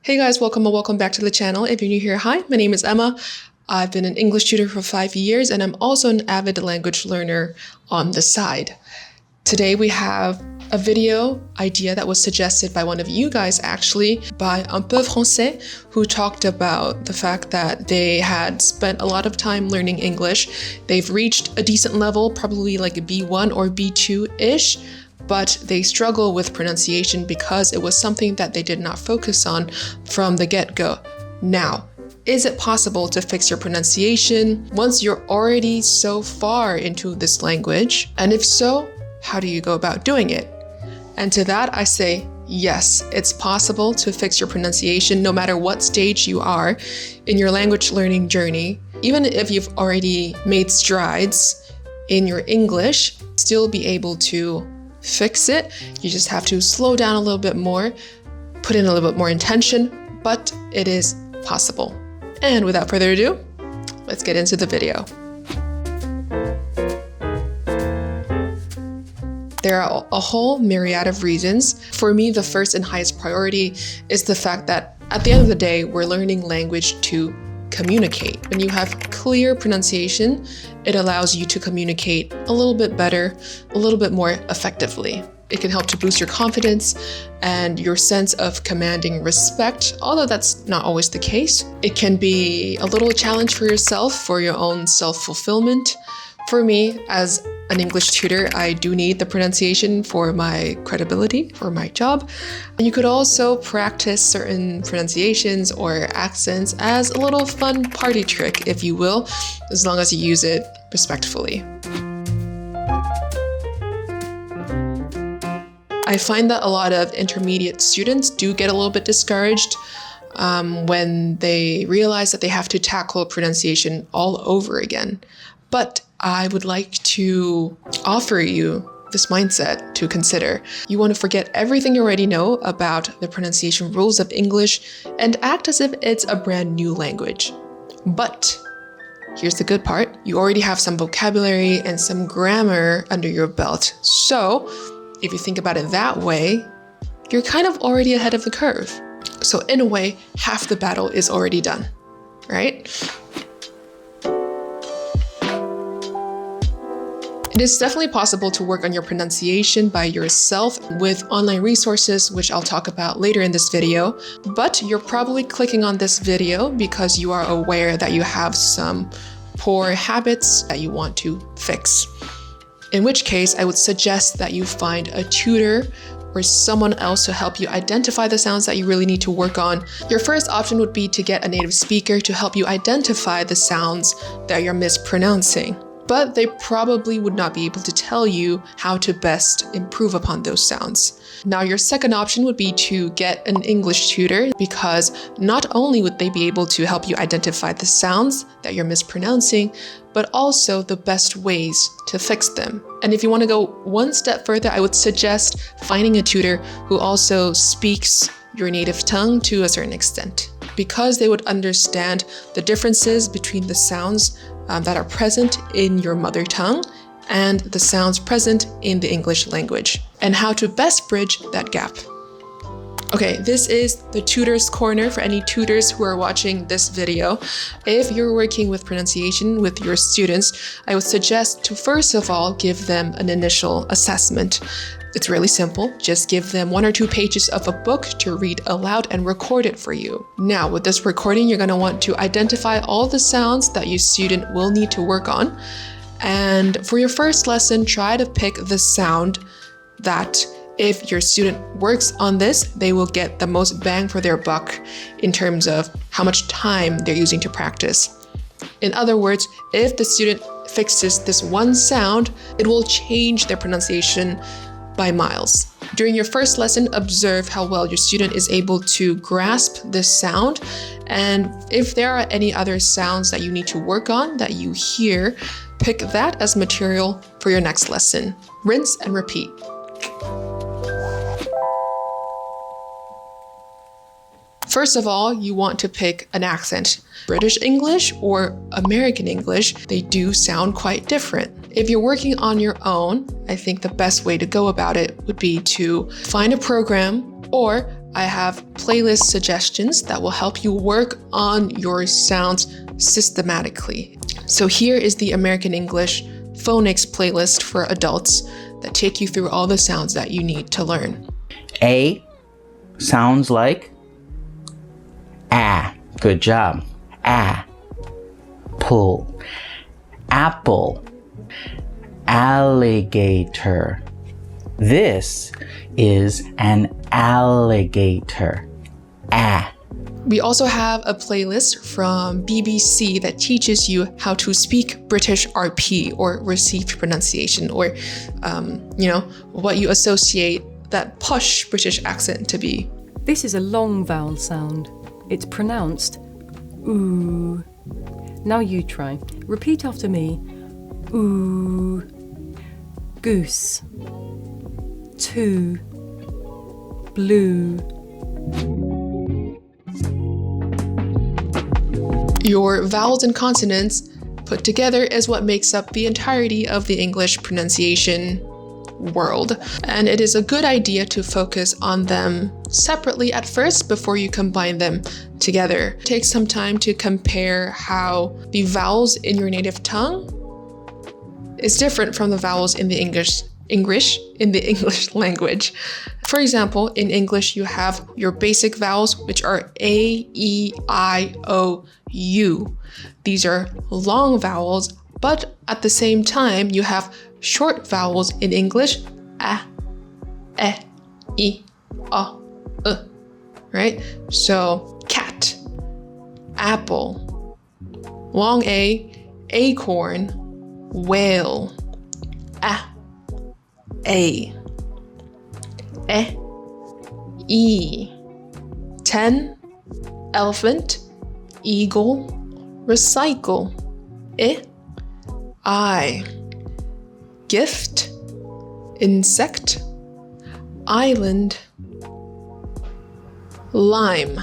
Hey guys, welcome back to the channel. If you're new here, hi, my name is Emma. I've been an English tutor for 5 years and I'm also an avid language learner on the side. Today we have a video idea that was suggested by one of you guys actually, by unpeufrançais, who talked about the fact that they had spent a lot of time learning English. They've reached a decent level, probably like a B1 or B2-ish, but they struggle with pronunciation because it was something that they did not focus on from the get-go. Now, is it possible to fix your pronunciation once you're already so far into this language? And if so, how do you go about doing it? And to that I say, yes, it's possible to fix your pronunciation no matter what stage you are in your language learning journey. Even if you've already made strides in your English, still be able to fix it. You just have to slow down a little bit more, put in a little bit more intention, but it is possible. And without further ado, let's get into the video. There are a whole myriad of reasons. For me, the first and highest priority is the fact that at the end of the day, we're learning language to communicate. When you have clear pronunciation, it allows you to communicate a little bit better, a little bit more effectively. It can help to boost your confidence and your sense of commanding respect, although that's not always the case. It can be a little challenge for yourself for your own self-fulfillment. For me, as an English tutor, I do need the pronunciation for my credibility, for my job. And you could also practice certain pronunciations or accents as a little fun party trick, if you will, as long as you use it respectfully. I find that a lot of intermediate students do get a little bit discouraged when they realize that they have to tackle pronunciation all over again. But I would like to offer you this mindset to consider. You want to forget everything you already know about the pronunciation rules of English and act as if it's a brand new language. But here's the good part. You already have some vocabulary and some grammar under your belt. So if you think about it that way, you're kind of already ahead of the curve. So in a way, half the battle is already done, right? It is definitely possible to work on your pronunciation by yourself with online resources, which I'll talk about later in this video. But you're probably clicking on this video because you are aware that you have some poor habits that you want to fix. In which case, I would suggest that you find a tutor or someone else to help you identify the sounds that you really need to work on. Your first option would be to get a native speaker to help you identify the sounds that you're mispronouncing. But they probably would not be able to tell you how to best improve upon those sounds. Now, your second option would be to get an English tutor because not only would they be able to help you identify the sounds that you're mispronouncing, but also the best ways to fix them. And if you want to go one step further, I would suggest finding a tutor who also speaks your native tongue to a certain extent, because they would understand the differences between the sounds that are present in your mother tongue and the sounds present in the English language, and how to best bridge that gap. Okay, this is the tutor's corner for any tutors who are watching this video. If you're working with pronunciation with your students, I would suggest to first of all give them an initial assessment. It's really simple. Just give them 1 or 2 pages of a book to read aloud and record it for you. Now, with this recording, you're going to want to identify all the sounds that your student will need to work on. And for your first lesson, try to pick the sound that if your student works on this, they will get the most bang for their buck in terms of how much time they're using to practice. In other words, if the student fixes this one sound, it will change their pronunciation by miles. During your first lesson, observe how well your student is able to grasp this sound. And if there are any other sounds that you need to work on that you hear, pick that as material for your next lesson. Rinse and repeat. First of all, you want to pick an accent. British English or American English, they do sound quite different. If you're working on your own, I think the best way to go about it would be to find a program or I have playlist suggestions that will help you work on your sounds systematically. So here is the American English phonics playlist for adults that take you through all the sounds that you need to learn. A sounds like ah. Good job. Ah. Pull. Apple. Alligator. This is an alligator. Ah. We also have a playlist from BBC that teaches you how to speak British RP, or received pronunciation, or what you associate that posh British accent to be. This is a long vowel sound. It's pronounced ooh. Now you try. Repeat after me. Ooh. Goose. Two. Blue. Your vowels and consonants put together is what makes up the entirety of the English pronunciation world. And it is a good idea to focus on them separately at first before you combine them together. Take some time to compare how the vowels in your native tongue is different from the vowels in the English language. For example, in English, you have your basic vowels, which are A, E, I, O, U. These are long vowels, but at the same time, you have short vowels in English, A, E, I, O, right? So, cat, apple, long A, acorn, whale, A, E, 10, elephant, eagle, recycle, I, gift, insect, island, lime,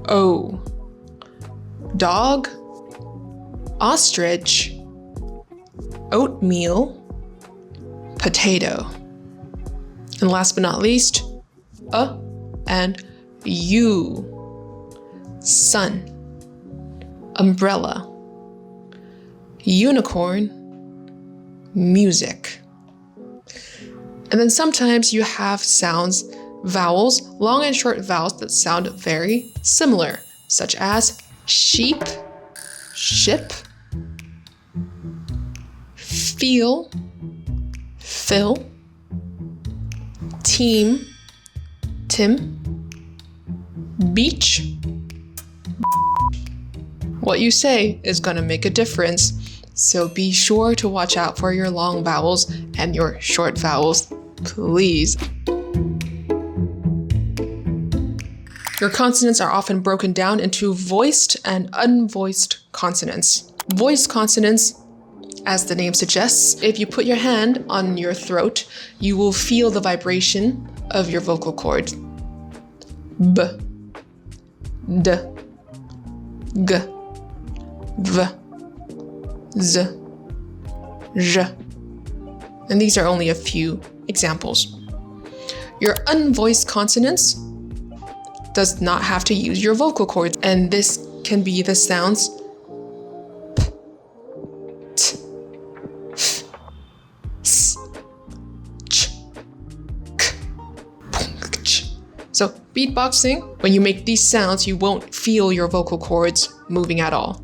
O, dog, ostrich, oatmeal, potato. And last but not least, and U, sun, umbrella, unicorn, music. And then sometimes you have sounds, vowels, long and short vowels that sound very similar, such as sheep, ship, feel, fill, team, Tim, beach. What you say is gonna make a difference, so be sure to watch out for your long vowels and your short vowels, please. Your consonants are often broken down into voiced and unvoiced consonants. Voiced consonants, as the name suggests, if you put your hand on your throat, you will feel the vibration of your vocal cords. B, D, G, V, Z, J. And these are only a few examples. Your unvoiced consonants does not have to use your vocal cords, and this can be the sounds P, T, F, S, Ch, K, P, Ch. So beatboxing, when you make these sounds, you won't feel your vocal cords moving at all.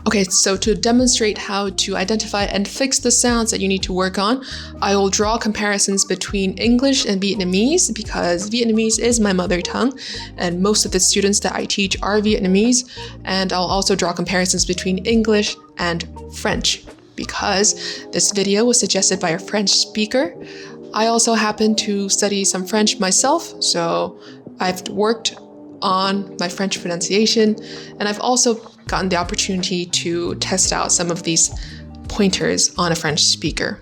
Okay, so to demonstrate how to identify and fix the sounds that you need to work on, I will draw comparisons between English and Vietnamese because Vietnamese is my mother tongue and most of the students that I teach are Vietnamese. And I'll also draw comparisons between English and French because this video was suggested by a French speaker. I also happen to study some French myself, so I've worked on my French pronunciation, and I've also gotten the opportunity to test out some of these pointers on a French speaker.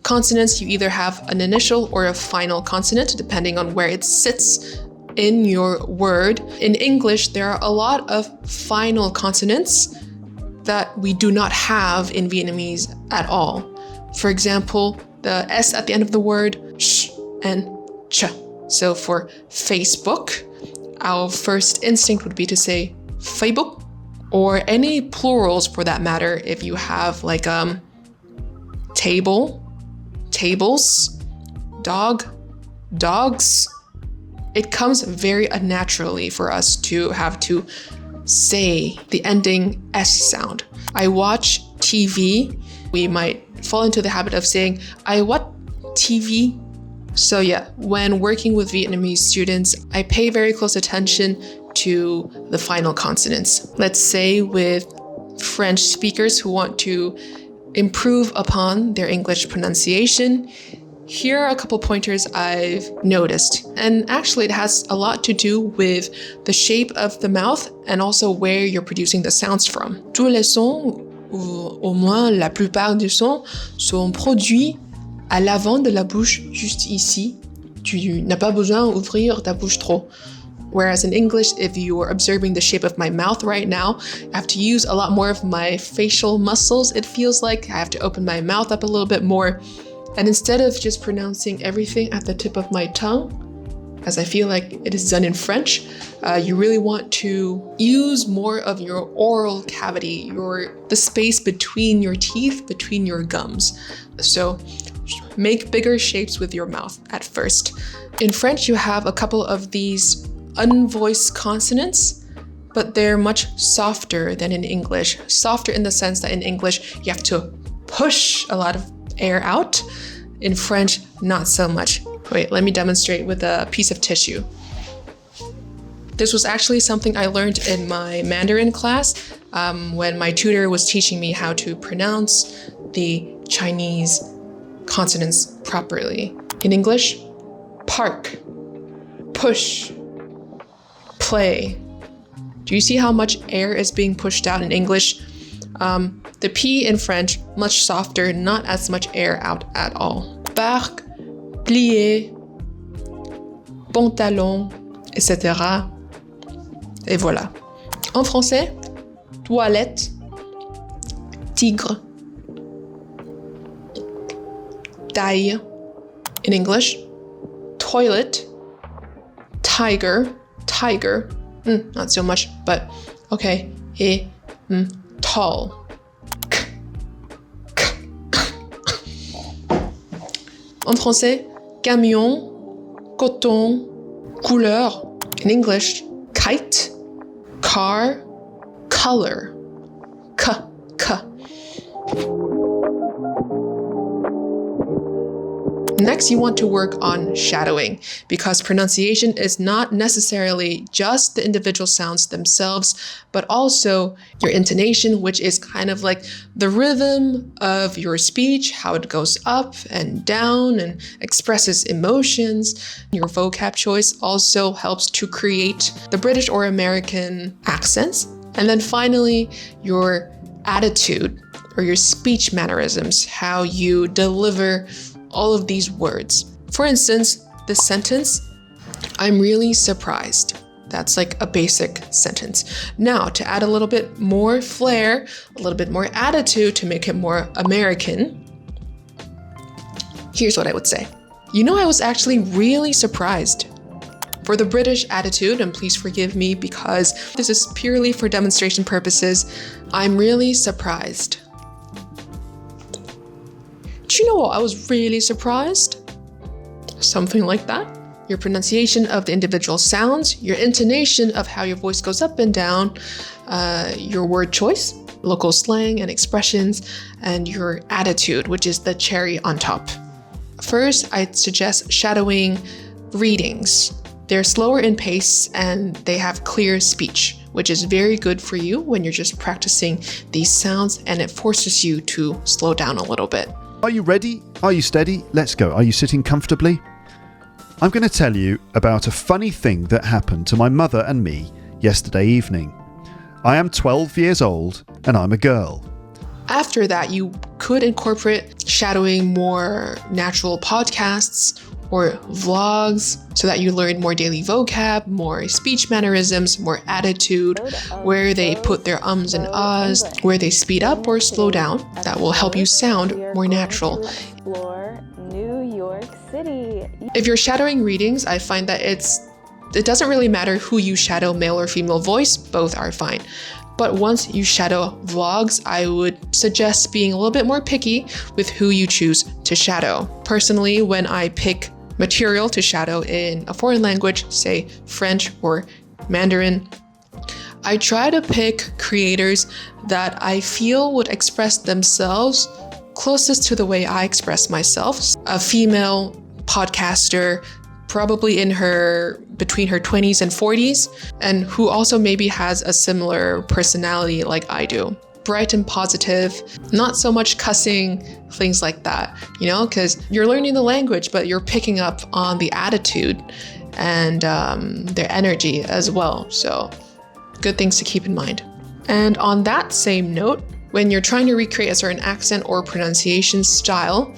Consonants, you either have an initial or a final consonant, depending on where it sits in your word. In English, there are a lot of final consonants that we do not have in Vietnamese at all. For example, the S at the end of the word, sh, and ch. So for Facebook, our first instinct would be to say Facebook, or any plurals for that matter. If you have like table, tables, dog, dogs, it comes very unnaturally for us to have to say the ending S sound. I watch TV. We might fall into the habit of saying, I watch TV. So yeah, when working with Vietnamese students, I pay very close attention to the final consonants. Let's say with French speakers who want to improve upon their English pronunciation, here are a couple pointers I've noticed. And actually it has a lot to do with the shape of the mouth and also where you're producing the sounds from. Tous les sons, ou au moins la plupart des sons, sont produits à l'avant de la bouche, juste ici. Tu n'as pas besoin d'ouvrir ta bouche trop. Whereas in English, if you are observing the shape of my mouth right now, I have to use a lot more of my facial muscles. It feels like I have to open my mouth up a little bit more. And instead of just pronouncing everything at the tip of my tongue, as I feel like it is done in French, you really want to use more of your oral cavity, the space between your teeth, between your gums. So make bigger shapes with your mouth at first. In French, you have a couple of these unvoiced consonants, but they're much softer than in English. Softer in the sense that in English, you have to push a lot of air out. In French, not so much. Wait, let me demonstrate with a piece of tissue. This was actually something I learned in my Mandarin class when my tutor was teaching me how to pronounce the Chinese consonants properly. In English, park, push, play. Do you see how much air is being pushed out in English? The P in French, much softer, not as much air out at all. Parc, plier, pantalon, etc. Et voilà. En français, toilette, tigre, taille. In English, toilet, tiger, not so much, but okay. Et tall. En français, camion, coton, couleur. In English, kite, car, color. K. Next, you want to work on shadowing, because pronunciation is not necessarily just the individual sounds themselves, but also your intonation, which is kind of like the rhythm of your speech, how it goes up and down and expresses emotions. Your vocab choice also helps to create the British or American accents. And then finally, your attitude or your speech mannerisms, how you deliver all of these words. For instance, this sentence, I'm really surprised. That's like a basic sentence. Now, to add a little bit more flair, a little bit more attitude to make it more American, here's what I would say. You know, I was actually really surprised. For the British attitude, and please forgive me because this is purely for demonstration purposes, I'm really surprised. Do you know what? I was really surprised. Something like that. Your pronunciation of the individual sounds, your intonation of how your voice goes up and down, your word choice, local slang and expressions, and your attitude, which is the cherry on top. First, I'd suggest shadowing readings. They're slower in pace and they have clear speech, which is very good for you when you're just practicing these sounds, and it forces you to slow down a little bit. Are you ready? Are you steady? Let's go. Are you sitting comfortably? I'm going to tell you about a funny thing that happened to my mother and me yesterday evening. I am 12 years old and I'm a girl. After that, you could incorporate shadowing more natural podcasts or vlogs so that you learn more daily vocab, more speech mannerisms, more attitude, where they put their ums and ahs, where they speed up or slow down. That will help you sound more natural. Explore New York City. If you're shadowing readings, I find that it doesn't really matter who you shadow, male or female voice, both are fine. But once you shadow vlogs, I would suggest being a little bit more picky with who you choose to shadow. Personally, when I pick material to shadow in a foreign language, say French or Mandarin, I try to pick creators that I feel would express themselves closest to the way I express myself. A female podcaster, probably between her 20s and 40s, and who also maybe has a similar personality like I do. Bright and positive, not so much cussing, things like that, because you're learning the language, but you're picking up on the attitude and their energy as well. So good things to keep in mind. And on that same note, when you're trying to recreate a certain accent or pronunciation style,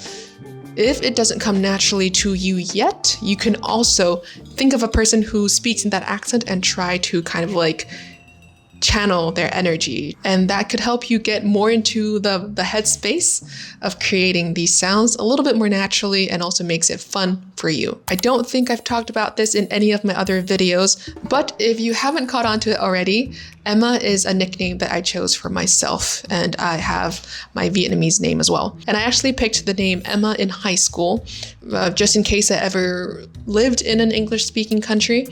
if it doesn't come naturally to you yet, you can also think of a person who speaks in that accent and try to kind of like channel their energy. And that could help you get more into the headspace of creating these sounds a little bit more naturally, and also makes it fun for you. I don't think I've talked about this in any of my other videos, but if you haven't caught on to it already, Emma is a nickname that I chose for myself, and I have my Vietnamese name as well. And I actually picked the name Emma in high school, just in case I ever lived in an English-speaking country.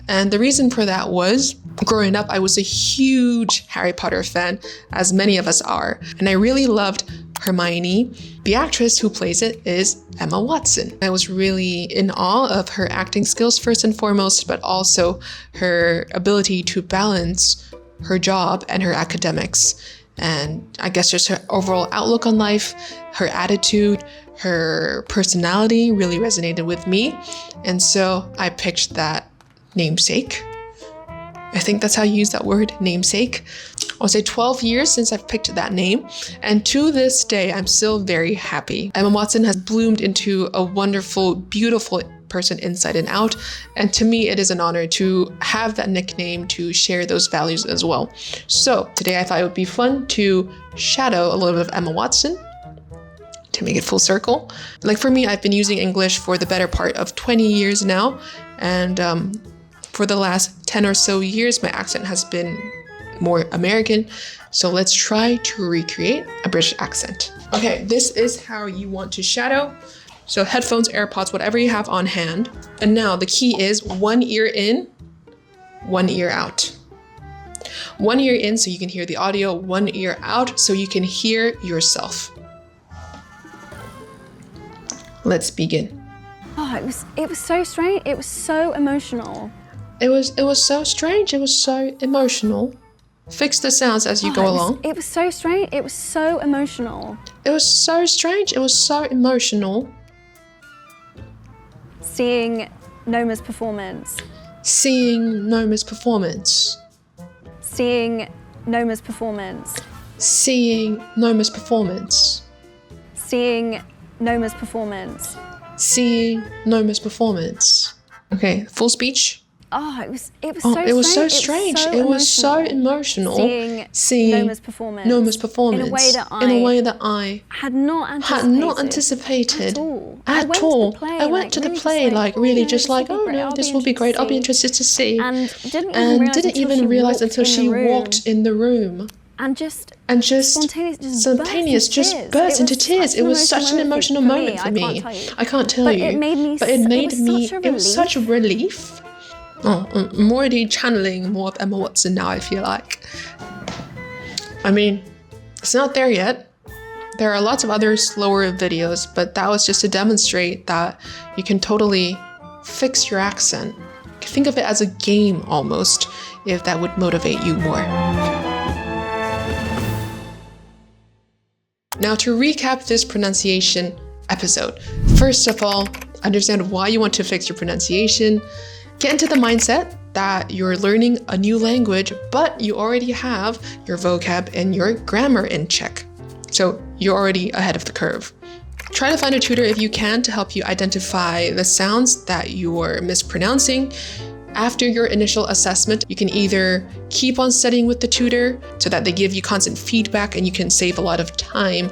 And the reason for that was, growing up, I was a huge Harry Potter fan, as many of us are, and I really loved Hermione. The actress who plays it is Emma Watson. I was really in awe of her acting skills first and foremost, but also her ability to balance her job and her academics. And I guess just her overall outlook on life, her attitude, her personality really resonated with me. And so I picked that namesake. I think that's how you use that word, namesake. I'll say 12 years since I've picked that name, and to this day, I'm still very happy. Emma Watson has bloomed into a wonderful, beautiful person inside and out, and to me, it is an honor to have that nickname to share those values as well. So today I thought it would be fun to shadow a little bit of Emma Watson to make it full circle. Like for me, I've been using English for the better part of 20 years now, and for the last 10 or so years, my accent has been more American. So let's try to recreate a British accent. Okay, this is how you want to shadow. So headphones, AirPods, whatever you have on hand. And now the key is one ear in, one ear out. One ear in so you can hear the audio, one ear out so you can hear yourself. Let's begin. Oh, it was so strange. It was so emotional. It was so strange. It was so emotional. Fix the sounds as you go along. It was so strange. It was so emotional. It was so strange. It was so emotional. Seeing Noma's performance. Seeing Noma's performance. Seeing Noma's performance. Seeing Noma's performance. Seeing Noma's performance. Seeing Noma's performance. Okay, full speech. Oh, it was so strange. It was so emotional. Seeing Noma's performance. Noma's performance. In a way that I had not anticipated. At all. I went to the play like really just like, oh no, this will be great. I'll be interested to see. And didn't even realize until she walked in the room. And just spontaneous just burst into tears. It was such an emotional moment for me. I can't tell you. But it made me. It was such a relief. Oh, I'm already channeling more of Emma Watson now, I feel like. I mean, it's not there yet. There are lots of other slower videos, but that was just to demonstrate that you can totally fix your accent. You can think of it as a game almost, if that would motivate you more. Now to recap this pronunciation episode. First of all, understand why you want to fix your pronunciation. Get into the mindset that you're learning a new language, but you already have your vocab and your grammar in check. So you're already ahead of the curve. Try to find a tutor if you can to help you identify the sounds that you're mispronouncing. After your initial assessment, you can either keep on studying with the tutor so that they give you constant feedback and you can save a lot of time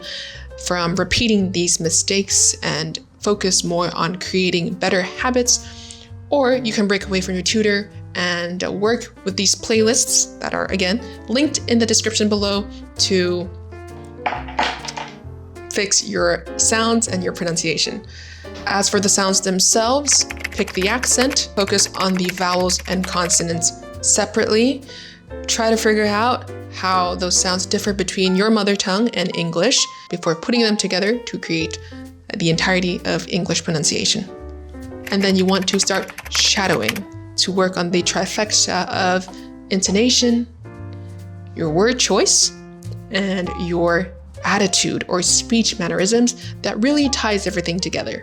from repeating these mistakes and focus more on creating better habits, or you can break away from your tutor and work with these playlists that are, again, linked in the description below to fix your sounds and your pronunciation. As for the sounds themselves, pick the accent, focus on the vowels and consonants separately. Try to figure out how those sounds differ between your mother tongue and English before putting them together to create the entirety of English pronunciation. And then you want to start shadowing to work on the trifecta of intonation, your word choice, and your attitude or speech mannerisms that really ties everything together.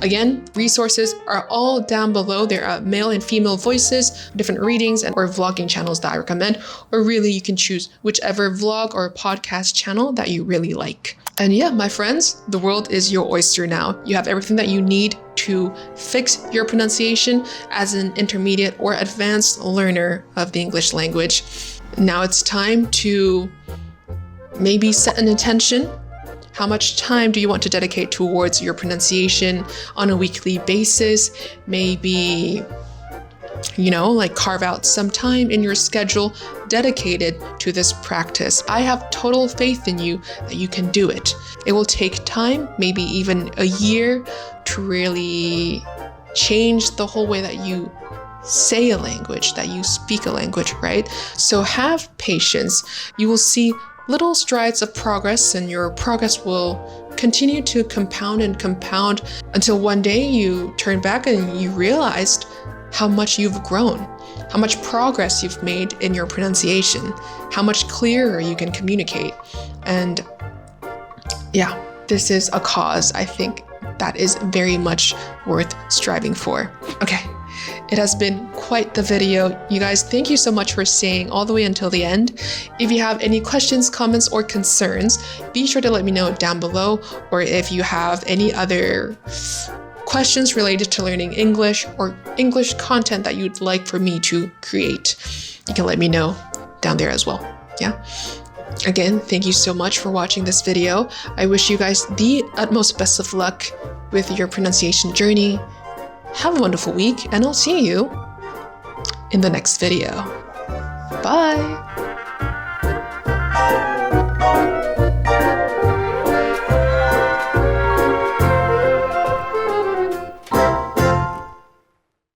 Again, resources are all down below. There are male and female voices, different readings, or vlogging channels that I recommend, or really you can choose whichever vlog or podcast channel that you really like. And yeah, my friends, the world is your oyster now. You have everything that you need to fix your pronunciation as an intermediate or advanced learner of the English language. Now it's time to maybe set an intention. How much time do you want to dedicate towards your pronunciation on a weekly basis? Maybe, like carve out some time in your schedule dedicated to this practice. I have total faith in you that you can do it. It will take time, maybe even a year, to really change the whole way that you say a language, that you speak a language, right? So have patience. You will see little strides of progress, and your progress will continue to compound and compound until one day you turn back and you realized how much you've grown, how much progress you've made in your pronunciation, how much clearer you can communicate. And yeah, this is a cause I think that is very much worth striving for. Okay. It has been quite the video. You guys, thank you so much for staying all the way until the end. If you have any questions, comments, or concerns, be sure to let me know down below. Or if you have any other questions related to learning English or English content that you'd like for me to create, you can let me know down there as well. Yeah. Again, thank you so much for watching this video. I wish you guys the utmost best of luck with your pronunciation journey. Have a wonderful week, and I'll see you in the next video. Bye!